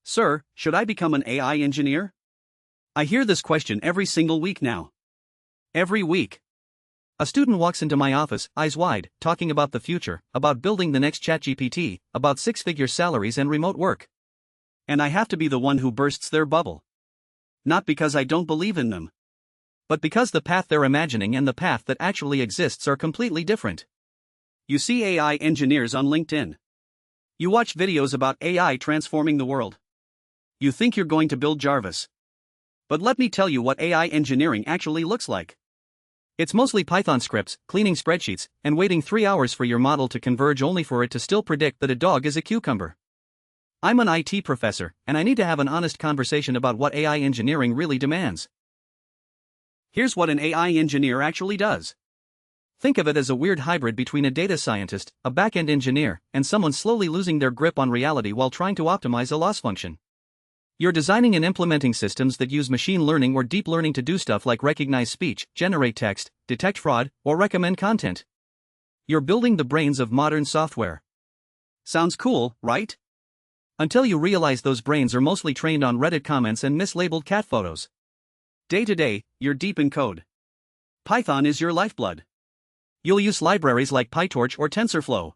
Sir, should I become an AI engineer? I hear this question every single week now. Every week. A student walks into my office, eyes wide, talking about the future, about building the next ChatGPT, about six-figure salaries and remote work. And I have to be the one who bursts their bubble. Not because I don't believe in them, but because the path they're imagining and the path that actually exists are completely different. You see AI engineers on LinkedIn. You watch videos about AI transforming the world. You think you're going to build Jarvis. But let me tell you what AI engineering actually looks like. It's mostly Python scripts, cleaning spreadsheets, and waiting 3 hours for your model to converge only for it to still predict that a dog is a cucumber. I'm an IT professor, and I need to have an honest conversation about what AI engineering really demands. Here's what an AI engineer actually does. Think of it as a weird hybrid between a data scientist, a back-end engineer, and someone slowly losing their grip on reality while trying to optimize a loss function. You're designing and implementing systems that use machine learning or deep learning to do stuff like recognize speech, generate text, detect fraud, or recommend content. You're building the brains of modern software. Sounds cool, right? Until you realize those brains are mostly trained on Reddit comments and mislabeled cat photos. Day to day, you're deep in code. Python is your lifeblood. You'll use libraries like PyTorch or TensorFlow.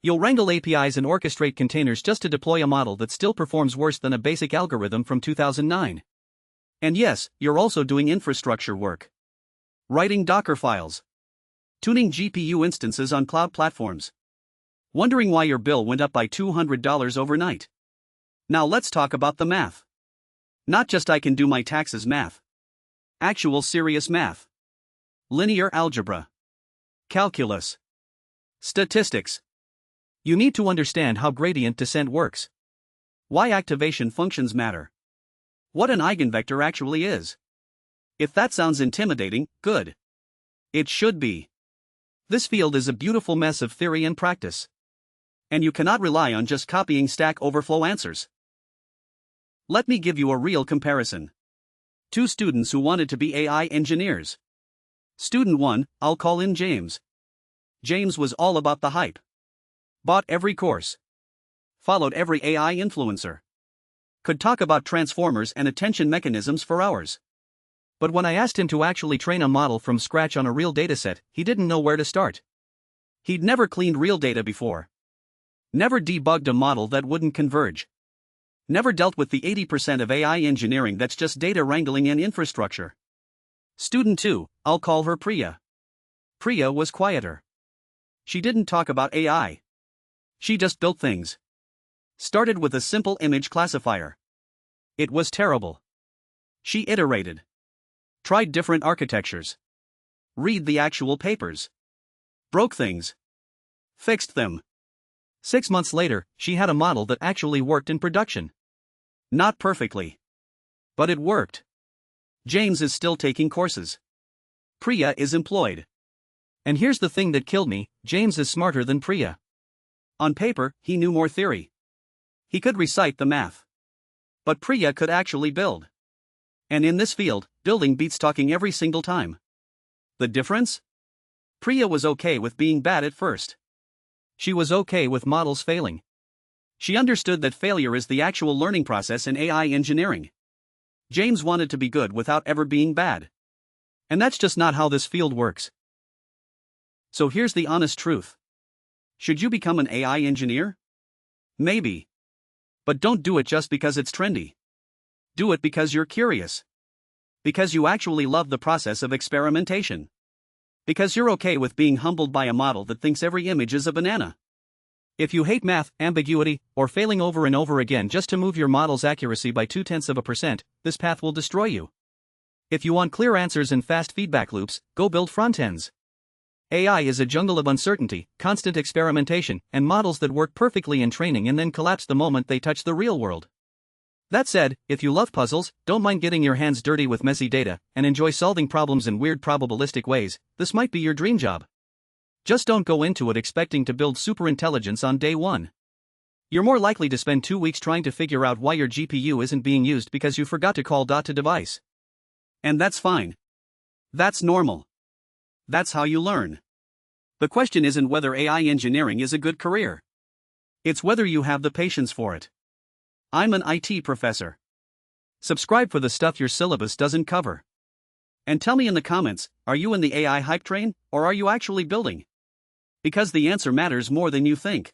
You'll wrangle APIs and orchestrate containers just to deploy a model that still performs worse than a basic algorithm from 2009. And yes, you're also doing infrastructure work. Writing Docker files. Tuning GPU instances on cloud platforms. Wondering why your bill went up by $200 overnight. Now let's talk about the math. Not just I can do my taxes math. Actual serious math. Linear algebra. Calculus. Statistics. You need to understand how gradient descent works. Why activation functions matter. What an eigenvector actually is. If that sounds intimidating, good. It should be. This field is a beautiful mess of theory and practice. And you cannot rely on just copying Stack Overflow answers. Let me give you a real comparison. 2 students who wanted to be AI engineers. Student 1, I'll call in James. James was all about the hype. Bought every course. Followed every AI influencer. Could talk about transformers and attention mechanisms for hours. But when I asked him to actually train a model from scratch on a real dataset, he didn't know where to start. He'd never cleaned real data before. Never debugged a model that wouldn't converge. Never dealt with the 80% of AI engineering that's just data wrangling and infrastructure. Student 2, I'll call her Priya. Priya was quieter. She didn't talk about AI. She just built things. Started with a simple image classifier. It was terrible. She iterated. Tried different architectures. Read the actual papers. Broke things. Fixed them. 6 months later, she had a model that actually worked in production. Not perfectly. But it worked. James is still taking courses. Priya is employed. And here's the thing that killed me, James is smarter than Priya. On paper, he knew more theory. He could recite the math. But Priya could actually build. And in this field, building beats talking every single time. The difference? Priya was okay with being bad at first. She was okay with models failing. She understood that failure is the actual learning process in AI engineering. James wanted to be good without ever being bad. And that's just not how this field works. So here's the honest truth. Should you become an AI engineer? Maybe. But don't do it just because it's trendy. Do it because you're curious. Because you actually love the process of experimentation. Because you're okay with being humbled by a model that thinks every image is a banana. If you hate math, ambiguity, or failing over and over again just to move your model's accuracy by 0.2%, this path will destroy you. If you want clear answers and fast feedback loops, go build front ends. AI is a jungle of uncertainty, constant experimentation, and models that work perfectly in training and then collapse the moment they touch the real world. That said, if you love puzzles, don't mind getting your hands dirty with messy data, and enjoy solving problems in weird probabilistic ways, this might be your dream job. Just don't go into it expecting to build superintelligence on day 1. You're more likely to spend 2 weeks trying to figure out why your GPU isn't being used because you forgot to call dot to device. And that's fine. That's normal. That's how you learn. The question isn't whether AI engineering is a good career. It's whether you have the patience for it. I'm an IT professor. Subscribe for the stuff your syllabus doesn't cover. And tell me in the comments, are you in the AI hype train, or are you actually building? Because the answer matters more than you think.